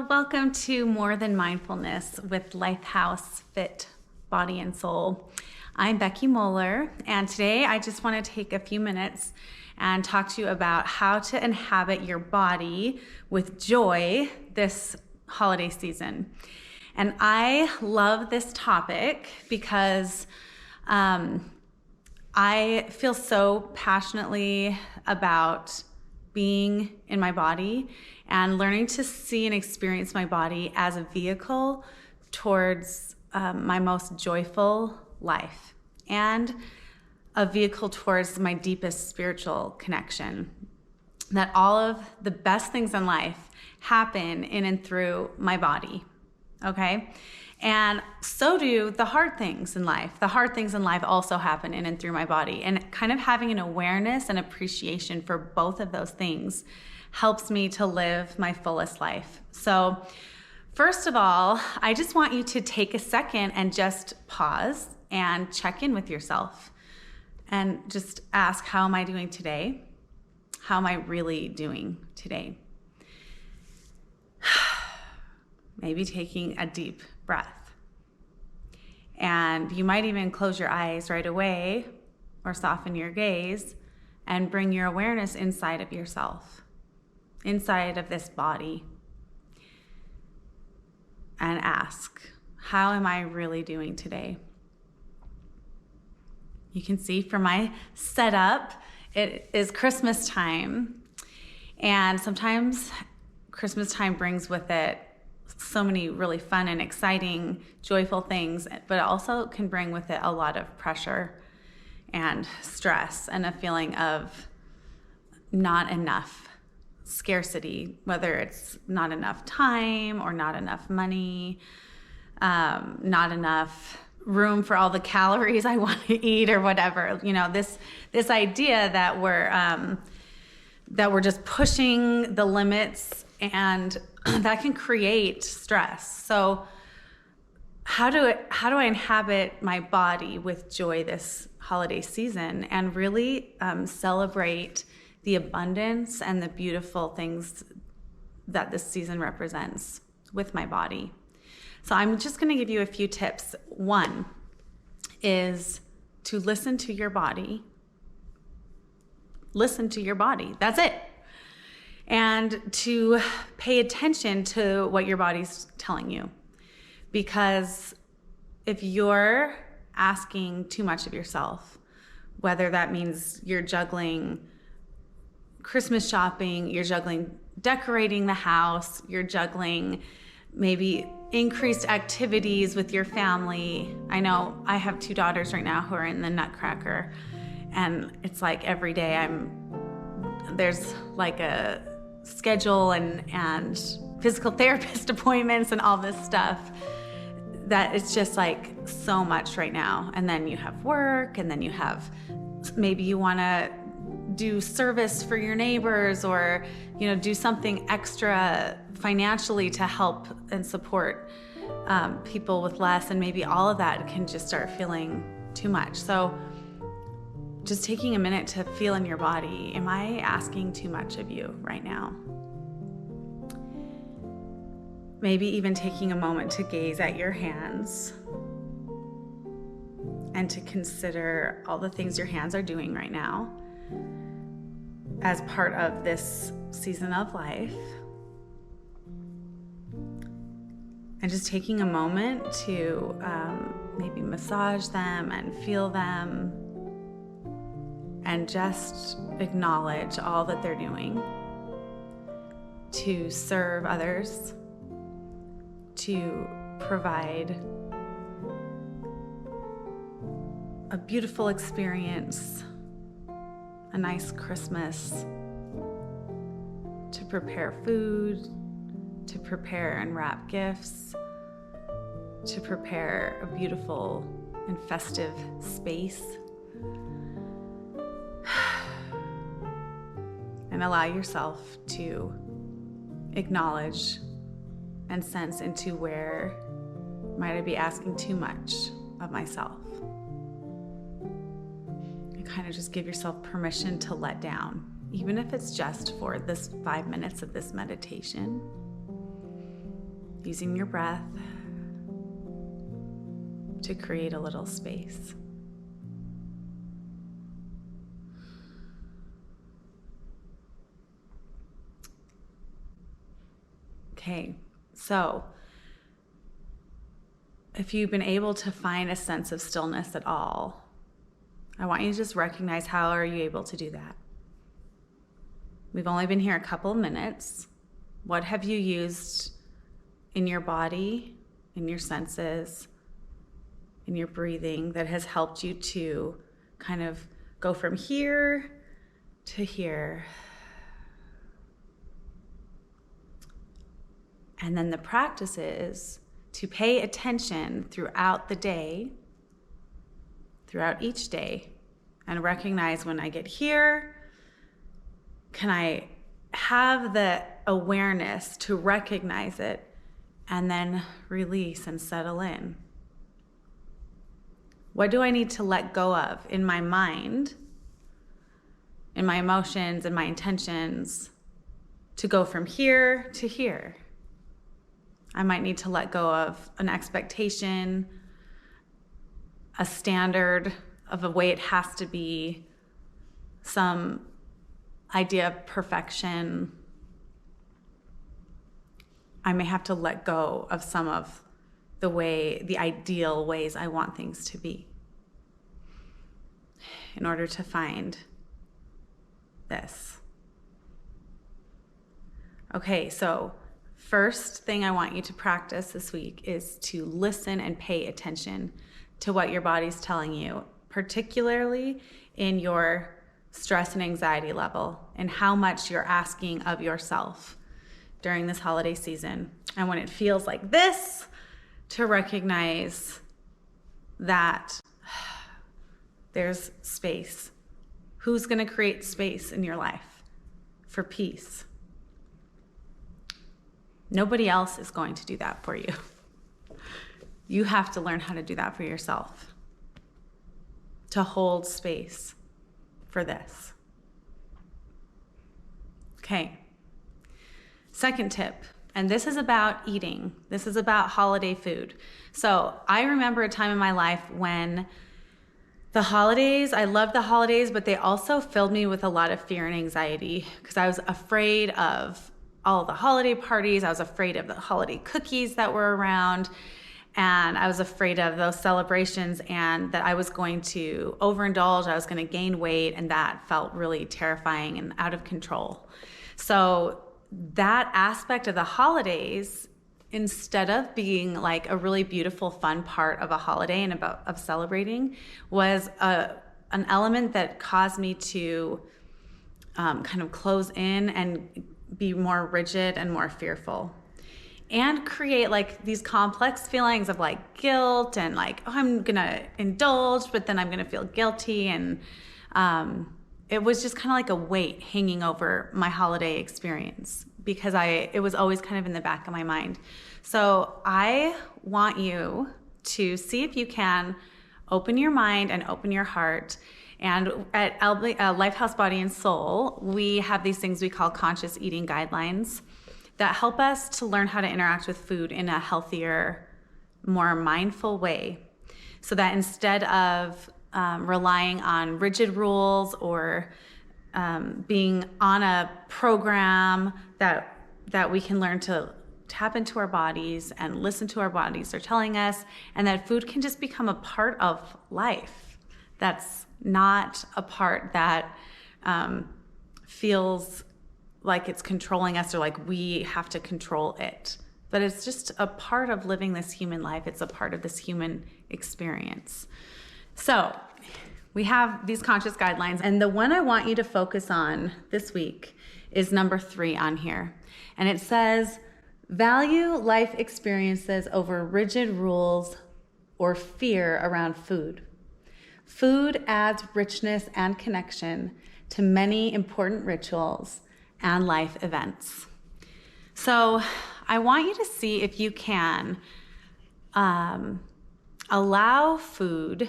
Welcome to More Than Mindfulness with Lifehouse Fit Body and Soul. I'm Becky Moeller, and today I just want to take a few minutes and talk to you about how to inhabit your body with joy this holiday season. And I love this topic because I feel so passionately about being in my body and learning to see and experience my body as a vehicle towards my most joyful life and a vehicle towards my deepest spiritual connection. That all of the best things in life happen in and through my body, okay? And so do the hard things in life. The hard things in life also happen in and through my body. And kind of having an awareness and appreciation for both of those things helps me to live my fullest life. So first of all, I just want you to take a second and just pause and check in with yourself and just ask, how am I doing today? How am I really doing today? Maybe taking a deep breath. And you might even close your eyes right away or soften your gaze and bring your awareness inside of yourself, inside of this body, and ask, how am I really doing today? You can see from my setup, it is Christmas time. And sometimes Christmas time brings with it so many really fun and exciting, joyful things, but it also can bring with it a lot of pressure and stress and a feeling of not enough scarcity, whether it's not enough time or not enough money, not enough room for all the calories I want to eat or whatever. You know, this idea that we're just pushing the limits, and that can create stress. So how do I inhabit my body with joy this holiday season and really celebrate the abundance and the beautiful things that this season represents with my body? So I'm just going to give you a few tips. One is to listen to your body. Listen to your body. That's it. And to pay attention to what your body's telling you. Because if you're asking too much of yourself, whether that means you're juggling Christmas shopping, you're juggling decorating the house, you're juggling maybe increased activities with your family. I know I have 2 daughters right now who are in the Nutcracker, and it's like every day there's like a schedule and physical therapist appointments and all this stuff that it's just like so much right now. And then you have work, and then you have, maybe you want to do service for your neighbors, or do something extra financially to help and support people with less, and maybe all of that can just start feeling too much. So just taking a minute to feel in your body, am I asking too much of you right now? Maybe even taking a moment to gaze at your hands and to consider all the things your hands are doing right now as part of this season of life. And just taking a moment to maybe massage them and feel them and just acknowledge all that they're doing to serve others, to provide a beautiful experience, a nice Christmas, to prepare food, to prepare and wrap gifts, to prepare a beautiful and festive space. And allow yourself to acknowledge and sense into where might I be asking too much of myself. And kind of just give yourself permission to let down, even if it's just for this 5 minutes of this meditation. using your breath to create a little space. Okay, so if you've been able to find a sense of stillness at all, I want you to just recognize, how are you able to do that? We've only been here a couple of minutes. What have you used in your body, in your senses, in your breathing that has helped you to kind of go from here to here? And then the practice is to pay attention throughout the day, throughout each day, and recognize, when I get here, can I have the awareness to recognize it and then release and settle in? What do I need to let go of in my mind, in my emotions, and my intentions to go from here to here? I might need to let go of an expectation, a standard of a way it has to be, some idea of perfection. I may have to let go of some of the ideal ways I want things to be in order to find this. Okay, so first thing I want you to practice this week is to listen and pay attention to what your body's telling you, particularly in your stress and anxiety level and how much you're asking of yourself during this holiday season. And when it feels like this, to recognize that there's space. Who's going to create space in your life for peace? Nobody else is going to do that for you. You have to learn how to do that for yourself, to hold space for this. Okay. Second tip, and this is about eating. This is about holiday food. So I remember a time in my life when the holidays, I loved the holidays, but they also filled me with a lot of fear and anxiety because I was afraid of all the holiday parties. I was afraid of the holiday cookies that were around, and I was afraid of those celebrations and that I was going to overindulge, I was going to gain weight, and that felt really terrifying and out of control. So that aspect of the holidays, instead of being like a really beautiful, fun part of a holiday and of celebrating, was an element that caused me to kind of close in and be more rigid and more fearful, and create like these complex feelings of like guilt and like, oh, I'm gonna indulge, but then I'm gonna feel guilty. And it was just kind of like a weight hanging over my holiday experience because it was always kind of in the back of my mind. So I want you to see if you can open your mind and open your heart. And at Lifehouse Body and Soul, we have these things we call conscious eating guidelines that help us to learn how to interact with food in a healthier, more mindful way. So that instead of relying on rigid rules or being on a program, that we can learn to tap into our bodies and listen to our bodies are telling us, and that food can just become a part of life. That's not a part that feels like it's controlling us or like we have to control it. But it's just a part of living this human life. It's a part of this human experience. So we have these conscious guidelines, and the one I want you to focus on this week is number 3 on here. And it says, value life experiences over rigid rules or fear around food. Food adds richness and connection to many important rituals and life events. So I want you to see if you can allow food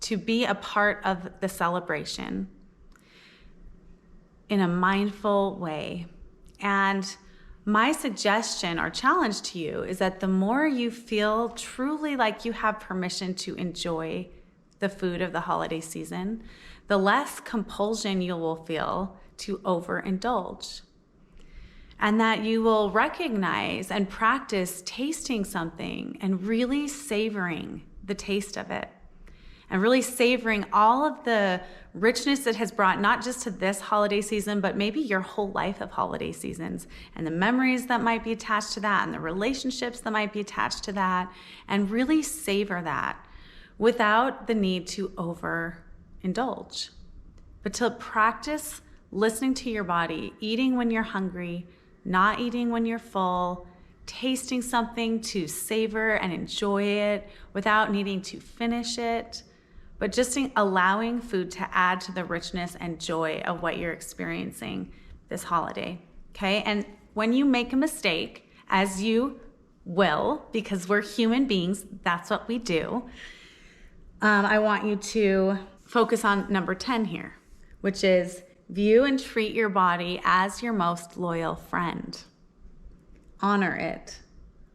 to be a part of the celebration in a mindful way. And my suggestion or challenge to you is that the more you feel truly like you have permission to enjoy the food of the holiday season, the less compulsion you will feel to overindulge. And that you will recognize and practice tasting something and really savoring the taste of it. And really savoring all of the richness it has brought, not just to this holiday season, but maybe your whole life of holiday seasons, and the memories that might be attached to that, and the relationships that might be attached to that, and really savor that without the need to overindulge. But to practice listening to your body, eating when you're hungry, not eating when you're full, tasting something to savor and enjoy it without needing to finish it, but just allowing food to add to the richness and joy of what you're experiencing this holiday, okay? And when you make a mistake, as you will, because we're human beings, that's what we do, I want you to focus on number 10 here, which is view and treat your body as your most loyal friend. Honor it.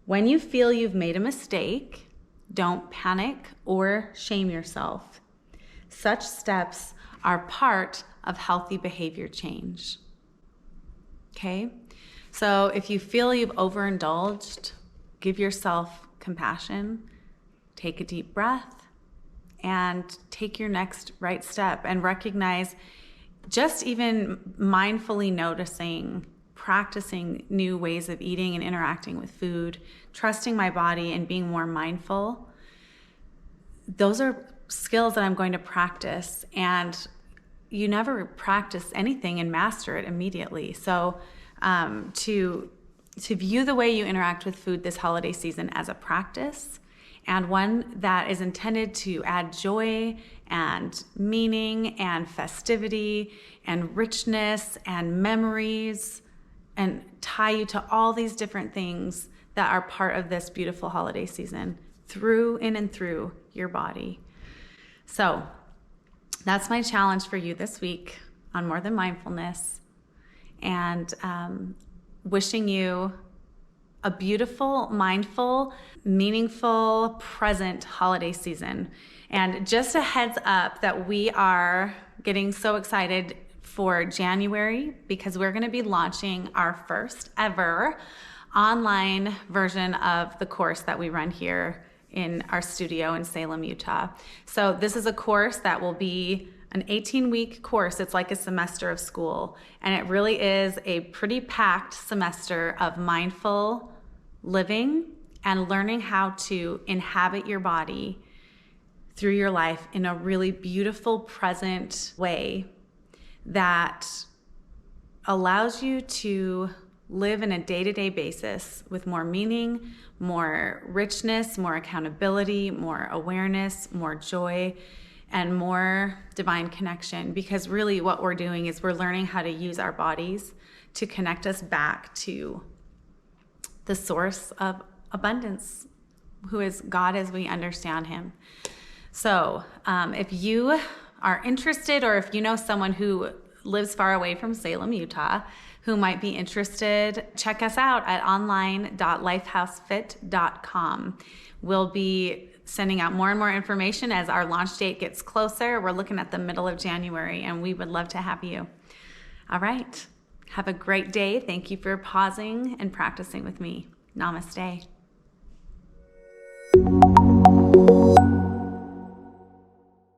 When you feel you've made a mistake, don't panic or shame yourself. Such steps are part of healthy behavior change. Okay? So if you feel you've overindulged, give yourself compassion, take a deep breath, and take your next right step and recognize, just even mindfully noticing, practicing new ways of eating and interacting with food, trusting my body and being more mindful. Those are skills that I'm going to practice, and you never practice anything and master it immediately. So to view the way you interact with food this holiday season as a practice, and one that is intended to add joy and meaning and festivity and richness and memories, and tie you to all these different things that are part of this beautiful holiday season in and through your body. So that's my challenge for you this week on More Than Mindfulness, and wishing you a beautiful, mindful, meaningful, present holiday season. And just a heads up that we are getting so excited for January, because we're going to be launching our first ever online version of the course that we run here in our studio in Salem, Utah. So this is a course that will be an 18-week course. It's like a semester of school, and it really is a pretty packed semester of mindful living and learning how to inhabit your body through your life in a really beautiful, present way that allows you to live in a day-to-day basis with more meaning, more richness, more accountability, more awareness, more joy, and more divine connection. Because really what we're doing is we're learning how to use our bodies to connect us back to the source of abundance, who is God as we understand him. So if you are interested, or if you know someone who lives far away from Salem, Utah, who might be interested, check us out at online.lifehousefit.com. We'll be sending out more and more information as our launch date gets closer. We're looking at the middle of January, and we would love to have you. All right. Have a great day. Thank you for pausing and practicing with me. Namaste.